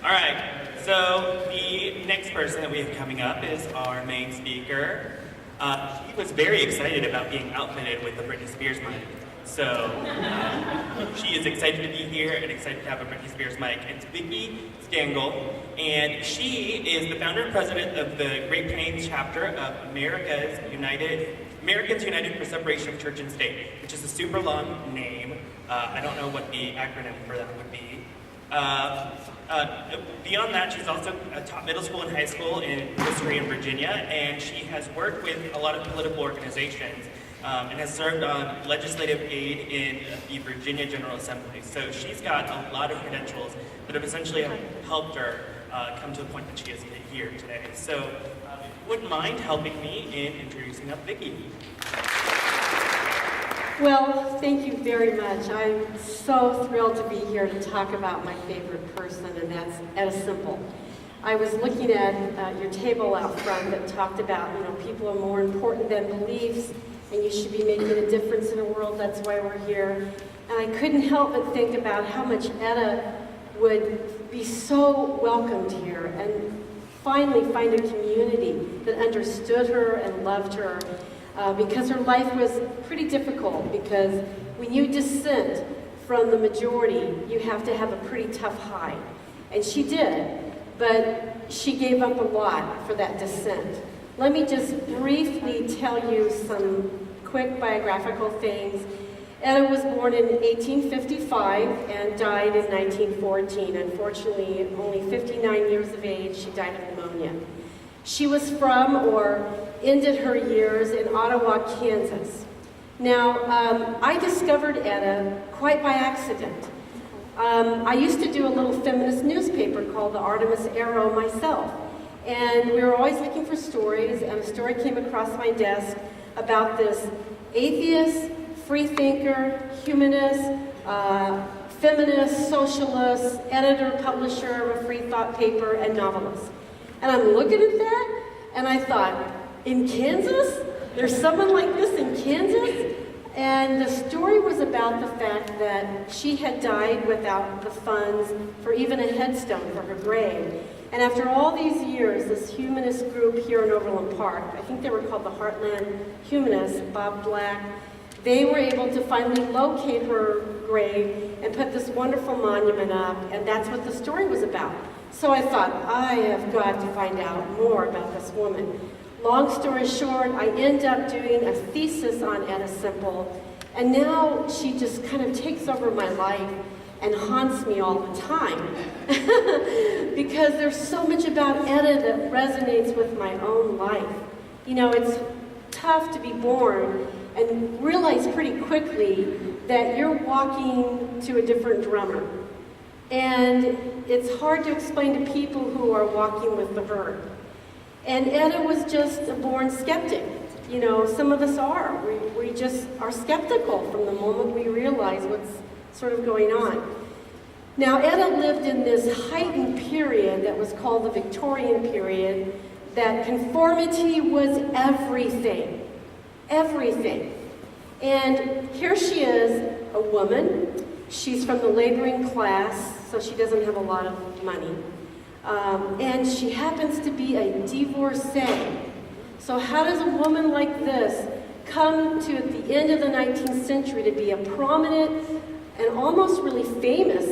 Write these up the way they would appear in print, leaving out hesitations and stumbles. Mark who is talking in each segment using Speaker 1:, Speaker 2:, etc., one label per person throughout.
Speaker 1: All right, so the next person that we have coming up is our main speaker. She was very excited about being outfitted with the Britney Spears mic. So she is excited to be here and excited to have a Britney Spears mic. It's Vickie Stangl, and she is the founder and president of the Great Plains chapter of Americans United for Separation of Church and State, which is a super long name. I don't know what the acronym for that would be. Beyond that, she's also taught middle school and high school in history in Virginia, and she has worked with a lot of political organizations and has served on Legislative Aide in the Virginia General Assembly. So she's got a lot of credentials that have essentially helped her come to the point that she is here today. So if you wouldn't mind helping me in introducing up Vickie.
Speaker 2: Well, thank you very much. I'm so thrilled to be here to talk about my favorite person, and that's Etta Semple. I was looking at your table out front that talked about, people are more important than beliefs, and you should be making a difference in the world. That's why we're here. And I couldn't help but think about how much Etta would be so welcomed here and finally find a community that understood her and loved her. Because her life was pretty difficult, because when you dissent from the majority, you have to have a pretty tough hide. And she did, but she gave up a lot for that dissent. Let me just briefly tell you some quick biographical things. Etta was born in 1855 and died in 1914. Unfortunately, at only 59 years of age, she died of pneumonia. She was from, or ended her years in Ottawa, Kansas. Now, I discovered Etta quite by accident. I used to do a little feminist newspaper called the Artemis Arrow myself, and we were always looking for stories, and a story came across my desk about this atheist, freethinker, humanist, feminist, socialist, editor, publisher of a Freethought paper, and novelist. And I'm looking at that, and I thought, in Kansas? There's someone like this in Kansas? And the story was about the fact that she had died without the funds for even a headstone for her grave. And after all these years, this humanist group here in Overland Park, I think they were called the Heartland Humanists, Bob Black, they were able to finally locate her grave and put this wonderful monument up, and that's what the story was about. So I thought, I have got to find out more about this woman. Long story short, I end up doing a thesis on Etta Semple, and now she just kind of takes over my life and haunts me all the time. Because there's so much about Etta that resonates with my own life. It's tough to be born and realize pretty quickly that you're walking to a different drummer. And it's hard to explain to people who are walking with the herd. And Etta was just a born skeptic. Some of us are. We just are skeptical from the moment we realize what's sort of going on. Now, Etta lived in this heightened period that was called the Victorian period, that conformity was everything. Everything. And here she is, a woman. She's from the laboring class, so she doesn't have a lot of money. And she happens to be a divorcee. So how does a woman like this come to, at the end of the 19th century, to be a prominent and almost really famous,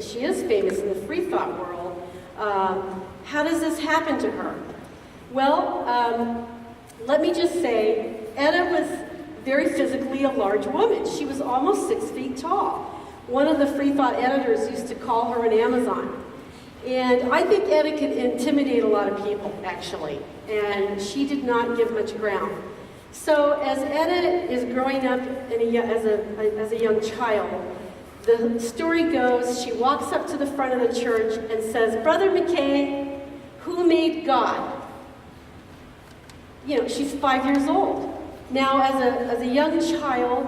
Speaker 2: she is famous in the Freethought world. How does this happen to her? Well, let me just say, Etta was very physically a large woman. She was almost 6 feet tall. One of the Freethought editors used to call her an Amazon. And I think Etta could intimidate a lot of people, actually. And she did not give much ground. So as Etta is growing up as a young child, the story goes, she walks up to the front of the church and says, "Brother McKay, who made God?" She's 5 years old. Now, as a young child,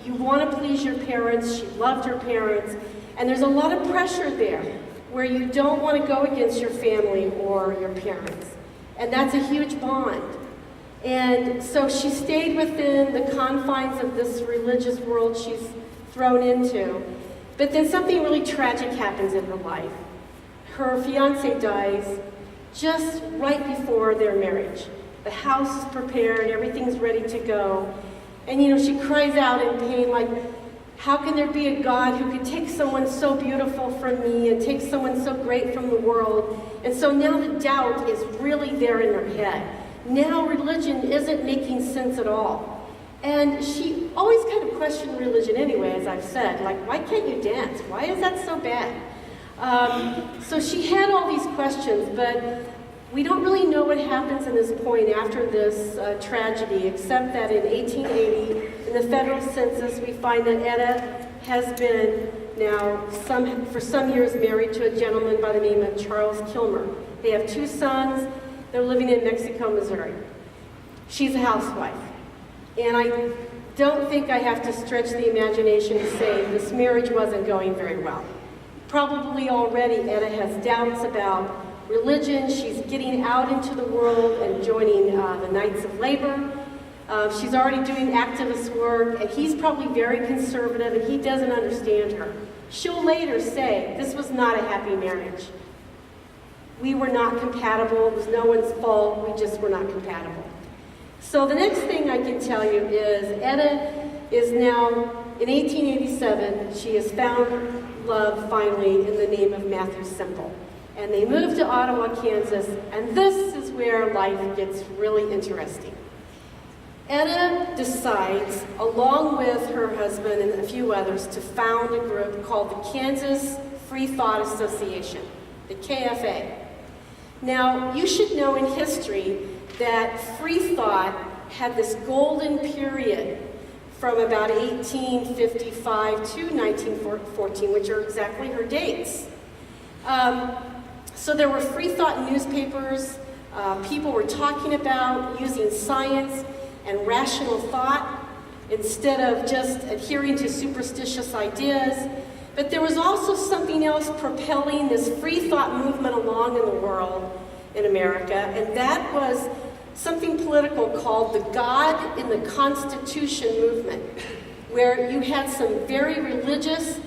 Speaker 2: you want to please your parents. She loved her parents. And there's a lot of pressure there where you don't want to go against your family or your parents. And that's a huge bond. And so she stayed within the confines of this religious world she's thrown into. But then something really tragic happens in her life. her fiance dies just right before their marriage. The house is prepared, everything's ready to go. And she cries out in pain like, how can there be a God who could take someone so beautiful from me and take someone so great from the world? And so now the doubt is really there in her head. Now religion isn't making sense at all. And she always kind of questioned religion anyway, as I've said, like, why can't you dance? Why is that so bad? So she had all these questions, but we don't really know what happens in this point after this tragedy, except that in 1880, in the federal census, we find that Etta has been now for some years married to a gentleman by the name of Charles Kilmer. They have 2 sons. They're living in Mexico, Missouri. She's a housewife. And I don't think I have to stretch the imagination to say this marriage wasn't going very well. Probably already Etta has doubts about religion. She's getting out into the world and joining the Knights of Labor. She's already doing activist work, and he's probably very conservative, and he doesn't understand her. She'll later say, this was not a happy marriage. We were not compatible. It was no one's fault. We just were not compatible. So the next thing I can tell you is Etta is now, in 1887, she has found love finally in the name of Matthew Semple. And they moved to Ottawa, Kansas, and this is where life gets really interesting. Etta decides, along with her husband and a few others, to found a group called the Kansas Freethought Association, the KFA. Now, you should know in history that Freethought had this golden period from about 1855 to 1914, which are exactly her dates. So there were Freethought newspapers. People were talking about using science and rational thought instead of just adhering to superstitious ideas. But there was also something else propelling this Freethought movement along in the world, in America, and that was something political called the God in the Constitution movement, where you had some very religious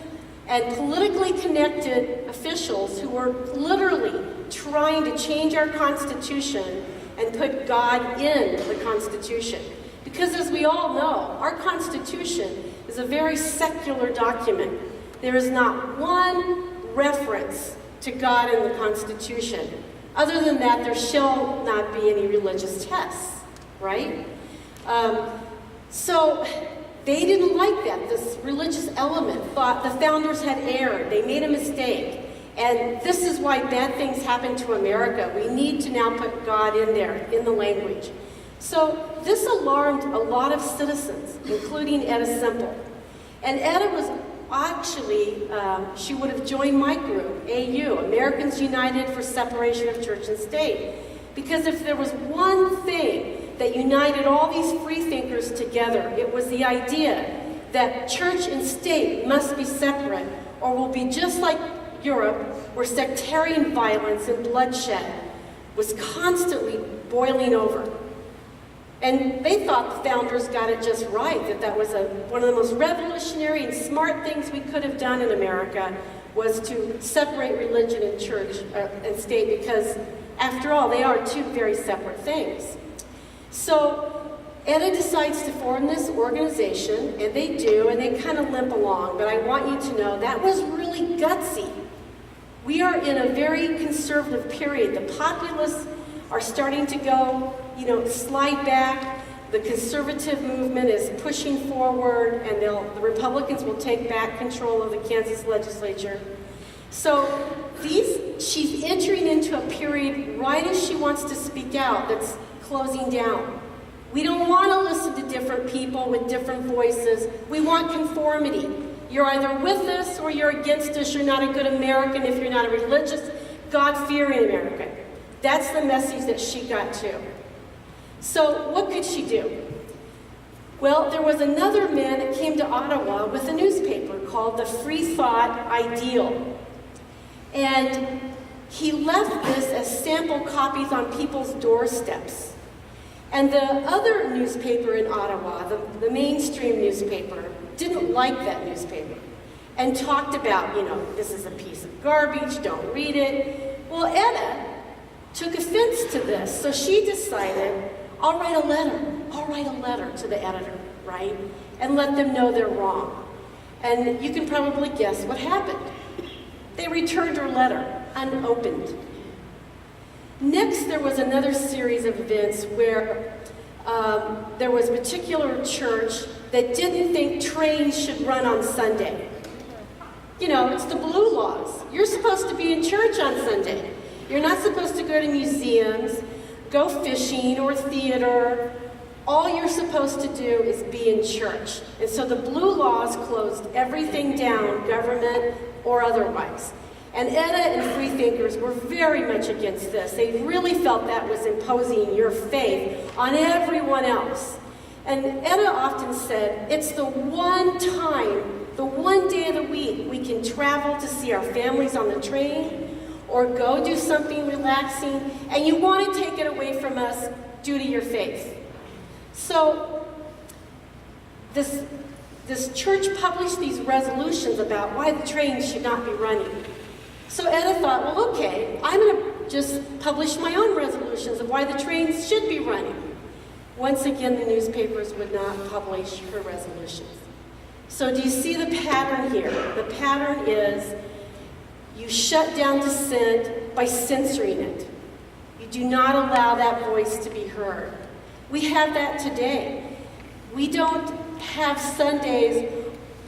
Speaker 2: and politically connected officials who were literally trying to change our Constitution and put God in the Constitution. Because as we all know, our Constitution is a very secular document. There is not one reference to God in the Constitution. Other than that, there shall not be any religious tests, right? So they didn't like that. This religious element thought the founders had erred. They made a mistake. And this is why bad things happen to America. We need to now put God in there, in the language. So this alarmed a lot of citizens, including Etta Semple. And Etta was actually, she would have joined my group, AU, Americans United for Separation of Church and State. Because if there was one thing that united all these freethinkers together, it was the idea that church and state must be separate, or we'll be just like Europe, where sectarian violence and bloodshed was constantly boiling over. And they thought the founders got it just right, that was one of the most revolutionary and smart things we could have done in America was to separate religion and church and state, because after all, they are two very separate things. So Etta decides to form this organization, and they do, and they kind of limp along, but I want you to know that was really gutsy. We are in a very conservative period. The populists are starting to go, slide back. The conservative movement is pushing forward, and the Republicans will take back control of the Kansas legislature. So she's entering into a period right as she wants to speak out that's closing down. We don't want to listen to different people with different voices. We want conformity. You're either with us or you're against us. You're not a good American if you're not a religious, God-fearing American. That's the message that she got to. So what could she do? Well, there was another man that came to Ottawa with a newspaper called the Freethought Ideal. And he left this as sample copies on people's doorsteps. And the other newspaper in Ottawa, the mainstream newspaper, didn't like that newspaper and talked about, this is a piece of garbage, don't read it. Well, Etta took offense to this, so she decided, I'll write a letter to the editor, right? And let them know they're wrong. And you can probably guess what happened. They returned her letter, unopened. Next, there was another series of events where there was a particular church that didn't think trains should run on Sunday. You know, it's the blue laws. You're supposed to be in church on Sunday. You're not supposed to go to museums, go fishing or theater. All you're supposed to do is be in church. And so the blue laws closed everything down, government or otherwise. And Etta and Freethinkers were very much against this. They really felt that was imposing your faith on everyone else. And Etta often said, it's the one time, the one day of the week we can travel to see our families on the train or go do something relaxing, and you want to take it away from us due to your faith. So this church published these resolutions about why the trains should not be running. So Etta thought, well, okay, I'm going to just publish my own resolutions of why the trains should be running. Once again, the newspapers would not publish her resolutions. So do you see the pattern here? The pattern is you shut down dissent by censoring it. You do not allow that voice to be heard. We have that today. We don't have Sundays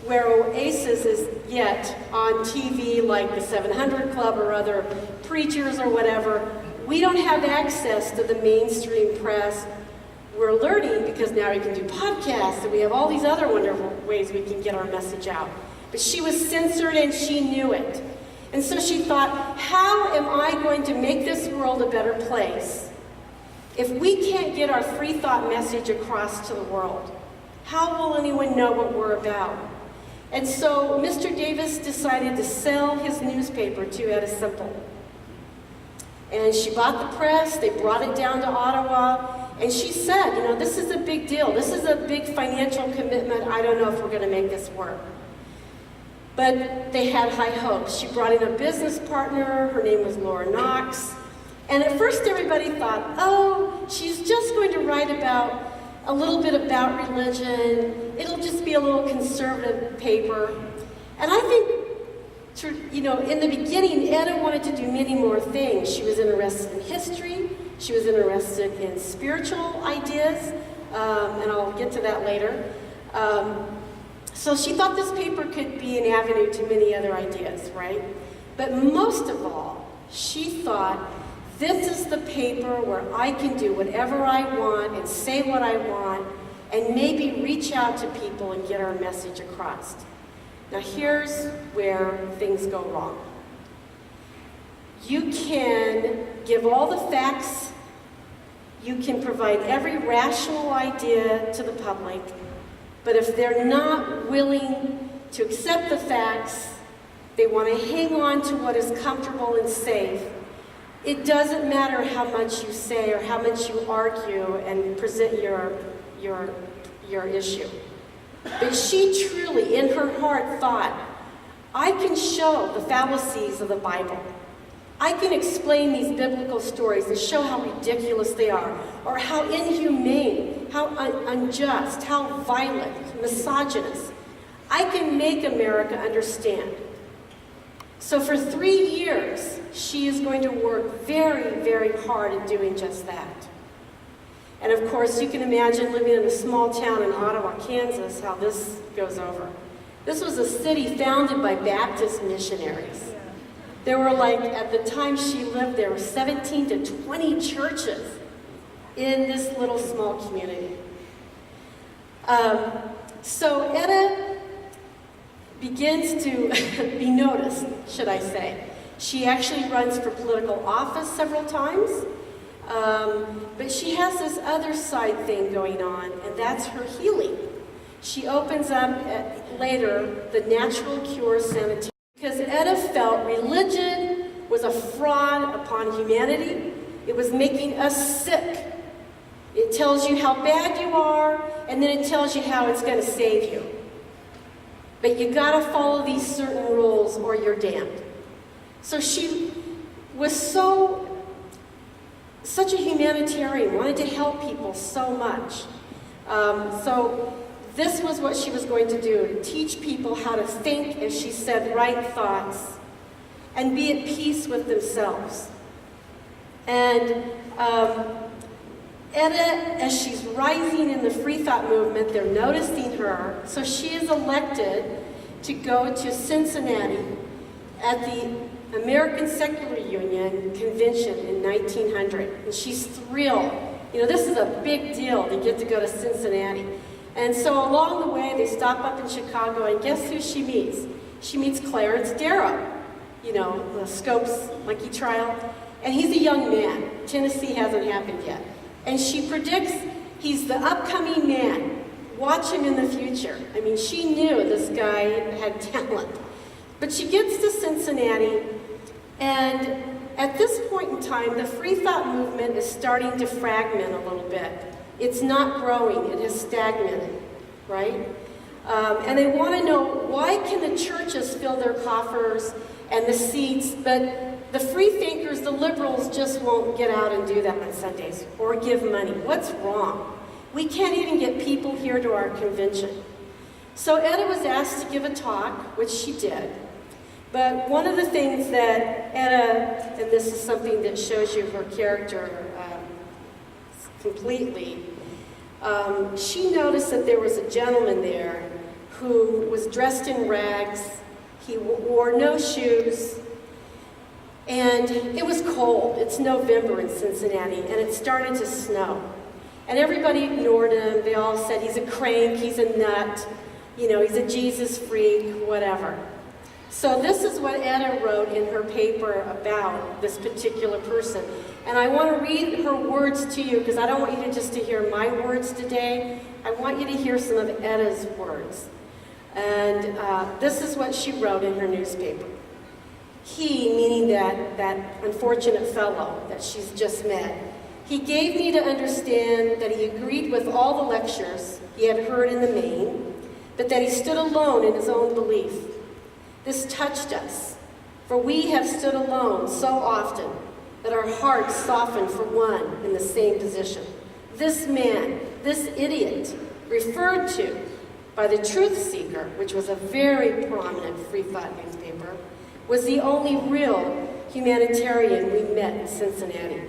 Speaker 2: where Oasis is yet on TV like the 700 Club or other preachers or whatever. We don't have access to the mainstream press. We're learning because now we can do podcasts and we have all these other wonderful ways we can get our message out. But she was censored and she knew it. And so she thought, how am I going to make this world a better place if we can't get our free thought message across to the world? How will anyone know what we're about? And so Mr. Davis decided to sell his newspaper to Etta Semple. And she bought the press, they brought it down to Ottawa, and she said, you know, this is a big deal. This is a big financial commitment. I don't know if we're going to make this work. But they had high hopes. She brought in a business partner. Her name was Laura Knox. And at first everybody thought, oh, she's just going to write about a little bit about religion. It'll just be a little conservative paper. And I think, you know, in the beginning, Etta wanted to do many more things. She was interested in history. She was interested in spiritual ideas, and I'll get to that later. So she thought this paper could be an avenue to many other ideas, right? But most of all, she thought, this is the paper where I can do whatever I want and say what I want and maybe reach out to people and get our message across. Now here's where things go wrong. You can give all the facts, you can provide every rational idea to the public, but if they're not willing to accept the facts, they want to hang on to what is comfortable and safe, it doesn't matter how much you say or how much you argue and present your issue. But she truly, in her heart, thought, I can show the fallacies of the Bible. I can explain these biblical stories and show how ridiculous they are, or how inhumane, how unjust, how violent, misogynist. I can make America understand. So for 3 years, she is going to work very, very hard at doing just that. And of course, you can imagine living in a small town in Ottawa, Kansas, how this goes over. This was a city founded by Baptist missionaries. There were at the time she lived, there were 17 to 20 churches in this little small community. So Etta begins to be noticed, should I say. She actually runs for political office several times, but she has this other side thing going on, and that's her healing. She opens up later the Natural Cure Sanitarium because Etta felt religion was a fraud upon humanity. It was making us sick. It tells you how bad you are, and then it tells you how it's going to save you. But you got to follow these certain rules or you're damned. So she was such a humanitarian, wanted to help people so much. So this was what she was going to do, to teach people how to think, as she said, right thoughts, and be at peace with themselves. And Etta, as she's rising in the Freethought movement, they're noticing her, so she is elected to go to Cincinnati at the American Secular Union convention in 1900. And she's thrilled. You know, this is a big deal to get to go to Cincinnati. And so along the way, they stop up in Chicago, and guess who she meets? She meets Clarence Darrow, you know, the Scopes monkey trial. And he's a young man. Tennessee hasn't happened yet. And she predicts he's the upcoming man. Watch him in the future. I mean, she knew this guy had talent. But she gets to Cincinnati, and at this point in time, the Freethought movement is starting to fragment a little bit. It's not growing, it has stagnated, right? And they want to know, why can the churches fill their coffers and the seats, but the freethinkers, the liberals, just won't get out and do that on Sundays or give money? What's wrong? We can't even get people here to our convention. So Etta was asked to give a talk, which she did. But one of the things that Etta, and this is something that shows you her character completely, she noticed that there was a gentleman there who was dressed in rags. He wore no shoes, and it was cold. It's November in Cincinnati, and it started to snow. And everybody ignored him. They all said, he's a crank, he's a nut, you know, he's a Jesus freak, whatever. So this is what Etta wrote in her paper about this particular person. And I want to read her words to you, because I don't want you just to hear my words today. I want you to hear some of Etta's words. And this is what she wrote in her newspaper. He, meaning that unfortunate fellow that she's just met, he gave me to understand that he agreed with all the lectures he had heard in the main, but that he stood alone in his own belief. This touched us, for we have stood alone so often that our hearts soften for one in the same position. This man, this idiot, referred to by the Truth Seeker, which was a very prominent Freethought newspaper, was the only real humanitarian we met in Cincinnati.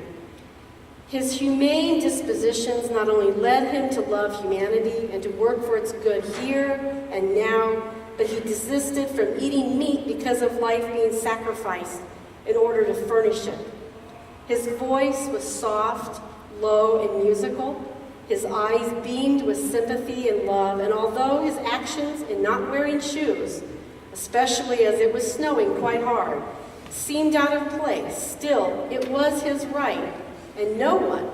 Speaker 2: His humane dispositions not only led him to love humanity and to work for its good here and now, but he desisted from eating meat because of life being sacrificed in order to furnish it. His voice was soft, low, and musical. His eyes beamed with sympathy and love, and although his actions in not wearing shoes, especially as it was snowing quite hard, seemed out of place, still it was his right, and no one,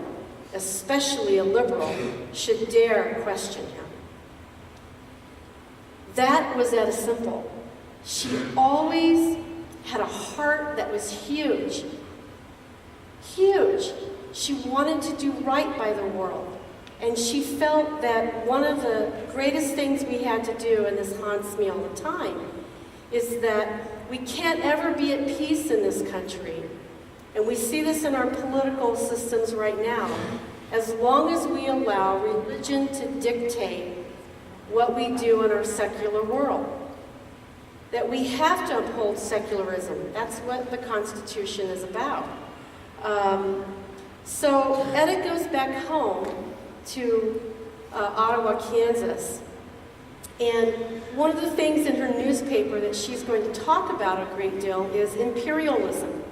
Speaker 2: especially a liberal, should dare question him. That was Etta Semple. She always had a heart that was huge. Huge. She wanted to do right by the world. And she felt that one of the greatest things we had to do, and this haunts me all the time, is that we can't ever be at peace in this country. And we see this in our political systems right now. As long as we allow religion to dictate what we do in our secular world. That we have to uphold secularism. That's what the Constitution is about. So Etta goes back home to Ottawa, Kansas. And one of the things in her newspaper that she's going to talk about a great deal is imperialism.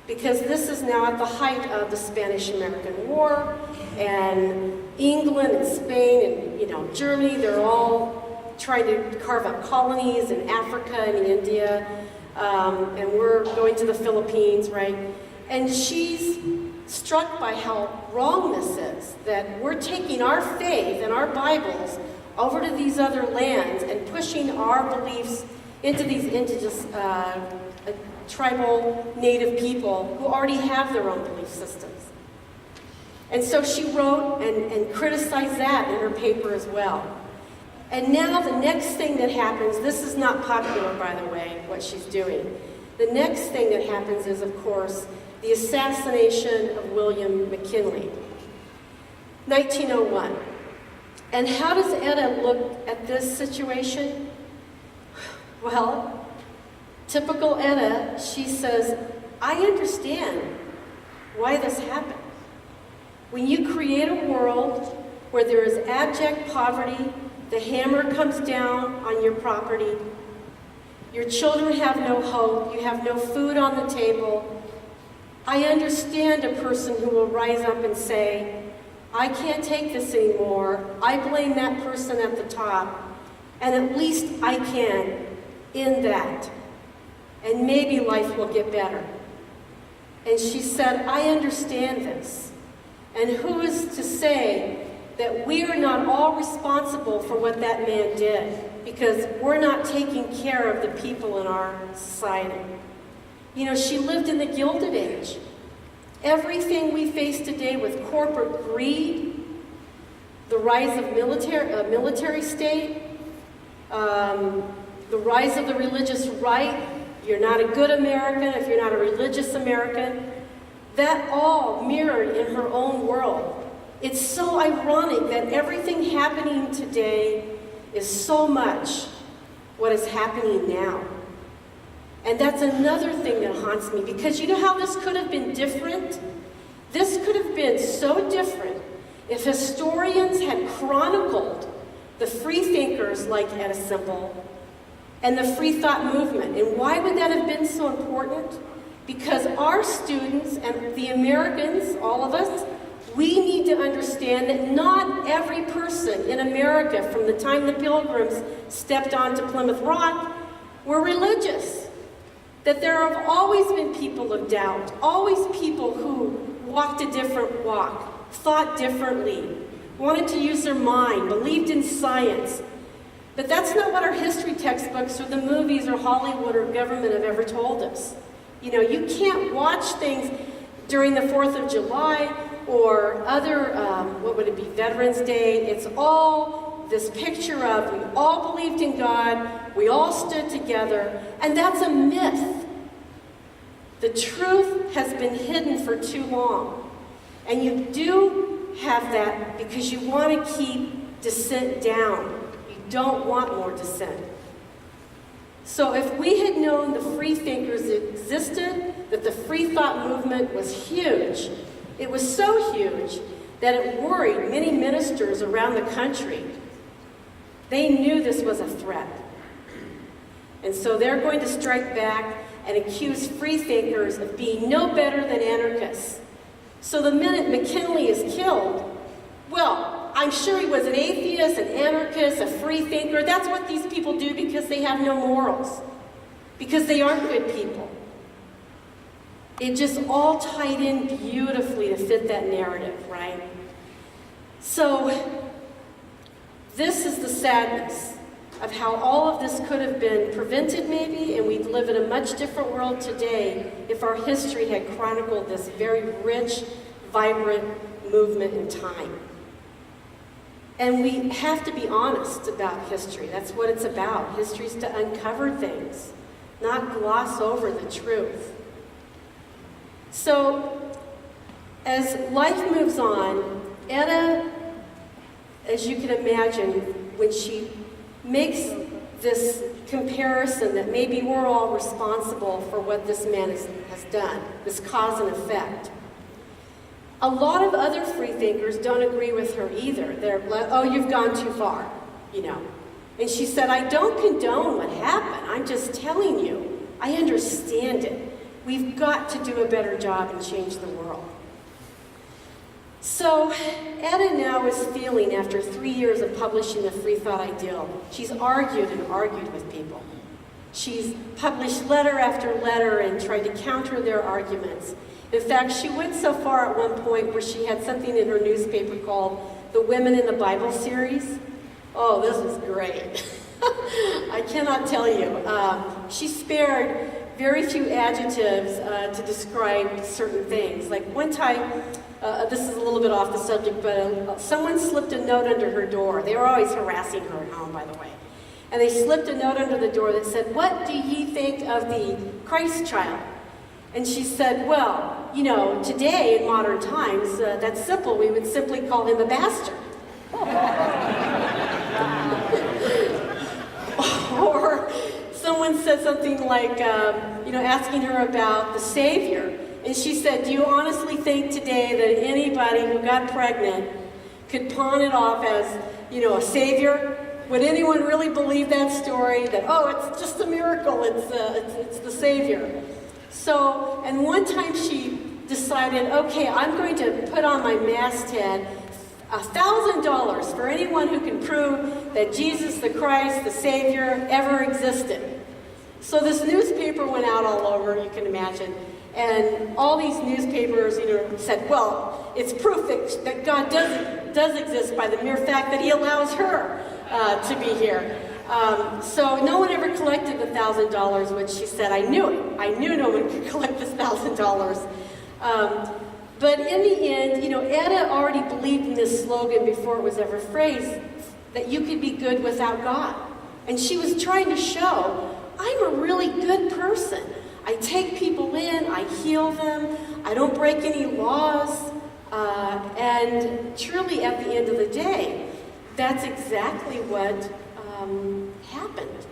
Speaker 2: Because this is now at the height of the Spanish-American War, and England and Spain and Germany, they're all trying to carve out colonies in Africa and India, and we're going to the Philippines, right? And she's struck by how wrong this is, that we're taking our faith and our Bibles over to these other lands and pushing our beliefs into these indigenous tribal native people who already have their own belief systems. And so she wrote and criticized that in her paper as well. And now the next thing that happens, this is not popular, by the way, what she's doing. The next thing that happens is, of course, the assassination of William McKinley, 1901. And how does Etta look at this situation? Well, typical Etta, she says, I understand why this happened. When you create a world where there is abject poverty, the hammer comes down on your property, your children have no hope, you have no food on the table, I understand a person who will rise up and say, I can't take this anymore, I blame that person at the top, and at least I can end that, and maybe life will get better. And she said, I understand this. And who is to say that we are not all responsible for what that man did, because we're not taking care of the people in our society. You know, she lived in the Gilded Age. Everything we face today with corporate greed, the rise of military state, the rise of the religious right, you're not a good American if you're not a religious American, that all mirrored in her own world. It's so ironic that everything happening today is so much what is happening now. And that's another thing that haunts me, because you know how this could have been different? This could have been so different if historians had chronicled the freethinkers like Etta Semple and the Freethought movement. And why would that have been so important? Because our students and the Americans, all of us, we need to understand that not every person in America from the time the Pilgrims stepped onto Plymouth Rock were religious. That there have always been people of doubt, always people who walked a different walk, thought differently, wanted to use their mind, believed in science. But that's not what our history textbooks or the movies or Hollywood or government have ever told us. You know, you can't watch things during the 4th of July or other, Veterans Day. It's all this picture of we all believed in God, we all stood together, and that's a myth. The truth has been hidden for too long. And you do have that because you want to keep dissent down. You don't want more dissent. So if we had known the freethinkers existed, that the Freethought movement was huge, it was so huge that it worried many ministers around the country. They knew this was a threat. And so they're going to strike back and accuse freethinkers of being no better than anarchists. So the minute McKinley is killed, well, I'm sure he was an atheist, an anarchist, a freethinker. That's what these people do because they have no morals, because they aren't good people. It just all tied in beautifully to fit that narrative, right? So this is the sadness of how all of this could have been prevented maybe, and we'd live in a much different world today if our history had chronicled this very rich, vibrant movement in time. And we have to be honest about history. That's what it's about. History's to uncover things, not gloss over the truth. So, as life moves on, Etta, as you can imagine, when she makes this comparison that maybe we're all responsible for what this man has done, this cause and effect. A lot of other freethinkers don't agree with her either. They're like, oh, you've gone too far, you know. And she said, I don't condone what happened. I'm just telling you. I understand it. We've got to do a better job and change the world. So, Etta now is feeling, after 3 years of publishing the Freethought Ideal, she's argued and argued with people. She's published letter after letter and tried to counter their arguments. In fact, she went so far at one point where she had something in her newspaper called the Women in the Bible series. Oh, this is great. I cannot tell you. She spared very few adjectives to describe certain things. Like one time, this is a little bit off the subject, but someone slipped a note under her door. They were always harassing her at home, by the way. And they slipped a note under the door that said, "What do ye think of the Christ child?" And she said, "Well, you know, today in modern times, that's simple. We would simply call him a bastard." Or someone said something like, asking her about the Savior. And she said, "Do you honestly think today that anybody who got pregnant could pawn it off as, a Savior? Would anyone really believe that story? That, oh, it's just a miracle, it's the Savior." So, and one time she decided, okay, I'm going to put on my masthead $1,000 for anyone who can prove that Jesus the Christ, the Savior, ever existed. So this newspaper went out all over, you can imagine, and all these newspapers, said, well, it's proof that God does exist by the mere fact that He allows her to be here. So no one ever collected the $1,000, which she said, I knew it. I knew no one could collect this $1,000. But in the end, Etta already believed in this slogan before it was ever phrased, that you could be good without God. And she was trying to show, I'm a really good person. I take people in, I heal them, I don't break any laws, and truly at the end of the day, that's exactly what happened.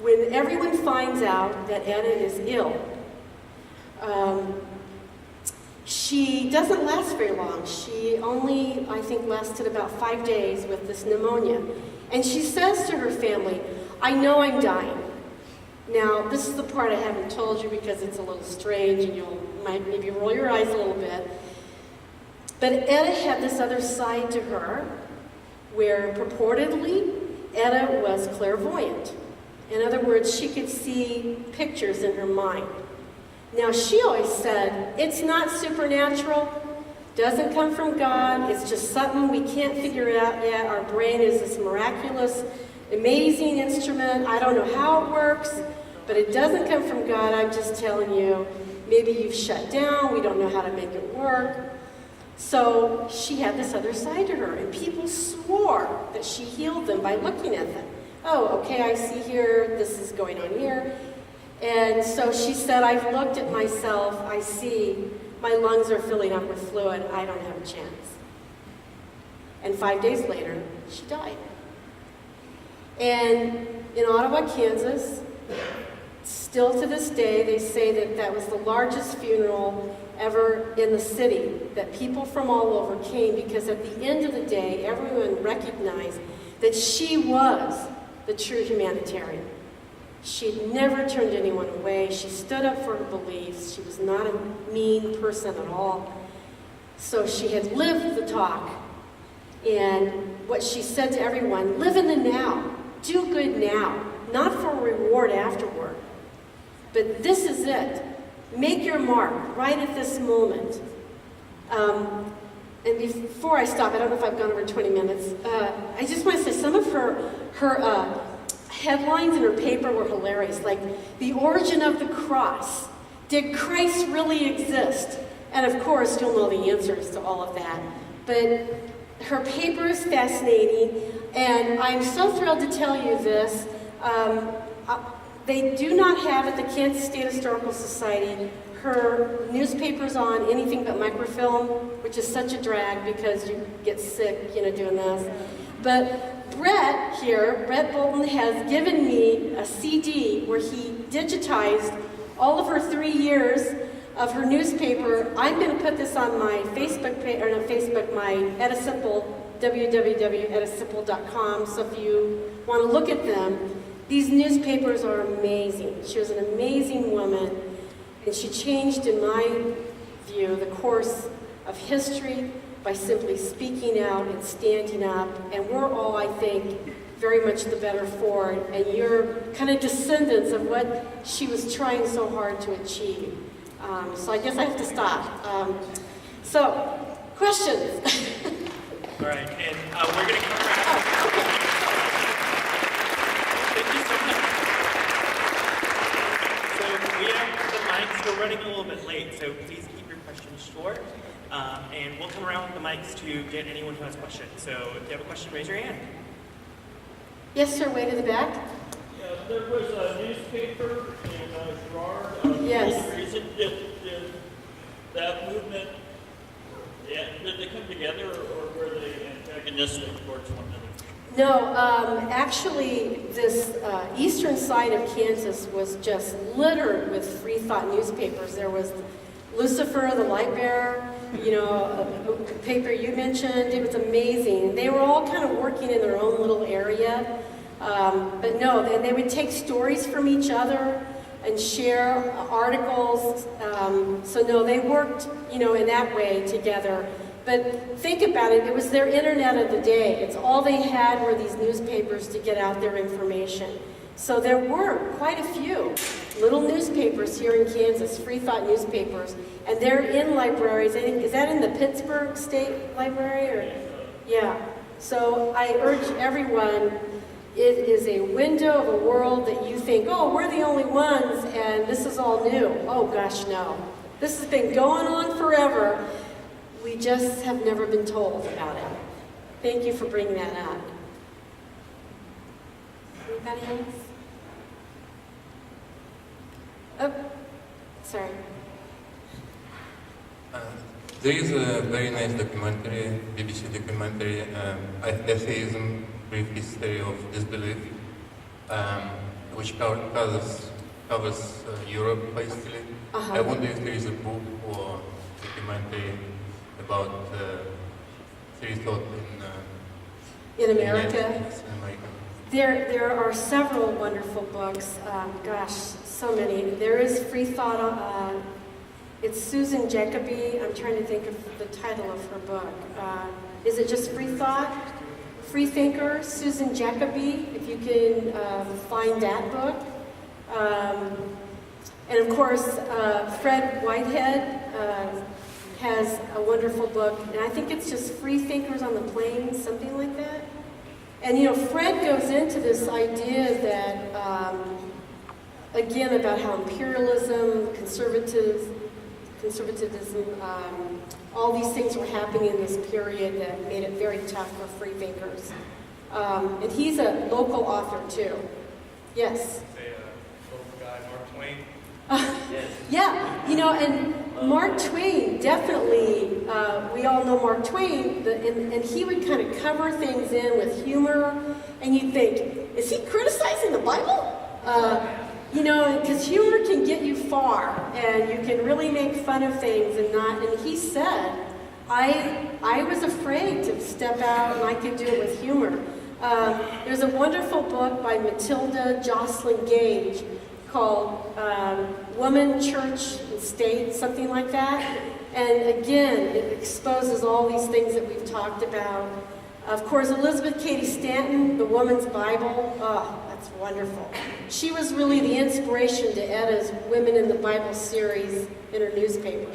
Speaker 2: When everyone finds out that Etta is ill, she doesn't last very long. She only, I think, lasted about 5 days with this pneumonia. And she says to her family, I know I'm dying. Now, this is the part I haven't told you because it's a little strange and you might maybe roll your eyes a little bit. But Etta had this other side to her where purportedly Etta was clairvoyant. In other words, she could see pictures in her mind. Now, she always said, it's not supernatural, doesn't come from God, it's just something we can't figure out yet. Our brain is this miraculous, amazing instrument. I don't know how it works, but it doesn't come from God. I'm just telling you, maybe you've shut down, we don't know how to make it work. So she had this other side to her, and people swore that she healed them by looking at them. Oh, okay, I see here, this is going on here. And so she said, I've looked at myself, I see my lungs are filling up with fluid, I don't have a chance. And 5 days later, she died. And in Ottawa, Kansas, still to this day, they say that that was the largest funeral ever in the city, that people from all over came because at the end of the day, everyone recognized that she was the true humanitarian. She'd never turned anyone away. She stood up for her beliefs. She was not a mean person at all. So she had lived the talk. And what she said to everyone, live in the now. Do good now, not for a reward afterward. But this is it. Make your mark right at this moment. And before I stop, I don't know if I've gone over 20 minutes, I just want to say some of her headlines in her paper were hilarious, like the origin of the cross. Did Christ really exist? And of course, you'll know the answers to all of that. But her paper is fascinating, and I'm so thrilled to tell you this. They do not have at the Kansas State Historical Society her newspapers on anything but microfilm, which is such a drag because you get sick, doing this. But Brett Bolton has given me a CD where he digitized all of her 3 years of her newspaper. I'm going to put this on my Facebook page, or not Facebook, my Etta Semple, www.ettasemple.com. So if you want to look at them, these newspapers are amazing. She was an amazing woman, and she changed, in my view, the course of history by simply speaking out and standing up. And we're all, I think, very much the better for it. And you're kind of descendants of what she was trying so hard to achieve. So I guess I have to stop. So, questions?
Speaker 1: All right, and we're going to come around.
Speaker 2: Oh, okay.
Speaker 1: Thank you so much. So we have the mics. We're running a little bit late, so please keep your questions short. And we'll come around with the mics to get anyone who has questions. So if you have a question, raise your hand.
Speaker 2: Yes, sir, way to the back.
Speaker 3: Yeah, there was a newspaper in Girard.
Speaker 2: Yes.
Speaker 3: Did that movement, did they come together or were they antagonistic towards one another?
Speaker 2: No, actually, this eastern side of Kansas was just littered with Freethought newspapers. There was Lucifer, the Light Bearer, you know, a paper you mentioned. It was amazing. They were all kind of working in their own little area. But no, they would take stories from each other and share articles. So no, they worked, you know, in that way together. But think about it, it was their internet of the day. It's all they had were these newspapers to get out their information. So there were quite a few little newspapers here in Kansas, Freethought newspapers, and they're in libraries. I think, is that in the Pittsburgh State Library? Or? Yeah. So I urge everyone, it is a window of a world that you think, oh, we're the only ones, and this is all new. Oh gosh, no. This has been going on forever. We just have never been told about it. Thank you for bringing that up. Anybody else? Oh, sorry.
Speaker 4: There is a very nice documentary, BBC documentary, Atheism, Brief History of Disbelief, which covers Europe basically. I wonder if there is a book or documentary about Freethought
Speaker 2: in America?
Speaker 4: Yes, in America.
Speaker 2: There are several wonderful books. Gosh, so many. There is Freethought. It's Susan Jacoby. I'm trying to think of the title of her book. Is it just Freethought? Freethinkers, Susan Jacoby, if you can find that book. And of course, Fred Whitehead has a wonderful book, and I think it's just Freethinkers on the Plains, something like that. And you know, Fred goes into this idea that, again, about how imperialism, conservatism, all these things were happening in this period that made it very tough for freethinkers. And he's a local author too. Yes?
Speaker 5: Say local guy, Mark Twain.
Speaker 2: Yeah, you know, and Mark Twain, definitely, we all know Mark Twain, and he would kind of cover things in with humor, and you'd think, is he criticizing the Bible? You know, because humor can get you far, and you can really make fun of things and not, and he said, I was afraid to step out and I could do it with humor. There's a wonderful book by Matilda Jocelyn Gage called Woman, Church, and State, something like that. And again, it exposes all these things that we've talked about. Of course, Elizabeth Cady Stanton, The Woman's Bible, oh, that's wonderful. She was really the inspiration to Etta's Women in the Bible series in her newspaper.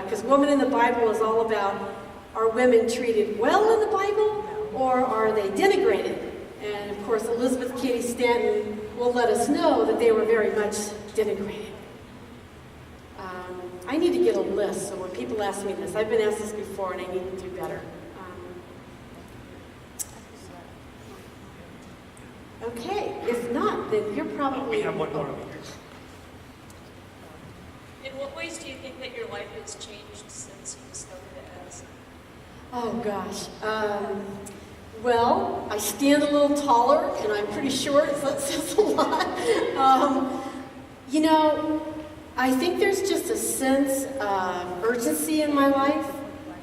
Speaker 2: Because Women in the Bible is all about, are women treated well in the Bible, or are they denigrated? And of course, Elizabeth Cady Stanton will let us know that they were very much denigrated. I need to get a list, so when people ask me this, I've been asked this before and I need to do better. Okay, if not, then you're probably...
Speaker 1: We have one more over here.
Speaker 6: In what ways do you think that your life has changed since you discovered it as?
Speaker 2: Oh gosh. Well, I stand a little taller and I'm pretty short, so that says a lot. You know, I think there's just a sense of urgency in my life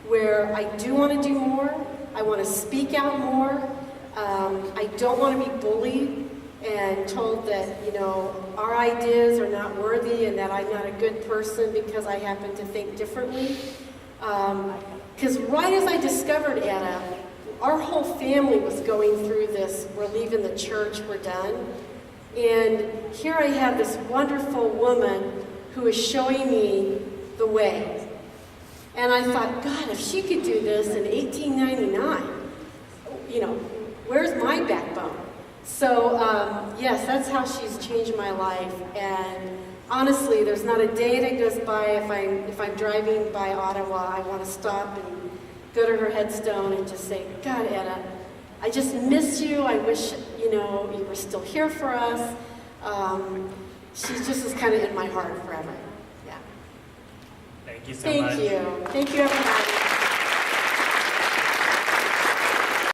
Speaker 2: where I do want to do more. I want to speak out more. I don't want to be bullied and told that, you know, our ideas are not worthy and that I'm not a good person because I happen to think differently. Because right as I discovered Etta, our whole family was going through this, we're leaving the church, we're done. And here I have this wonderful woman who is showing me the way. And I thought, God, if she could do this in 1899, you know, where's my backbone? So, yes, that's how she's changed my life. And honestly, there's not a day that goes by if I'm driving by Ottawa, I want to stop and go to her headstone and just say, God, Etta, I just miss you. I wish, you know, you were still here for us. She just is kind of in my heart forever. Yeah.
Speaker 1: Thank you so much.
Speaker 2: Thank you. Thank you, everybody.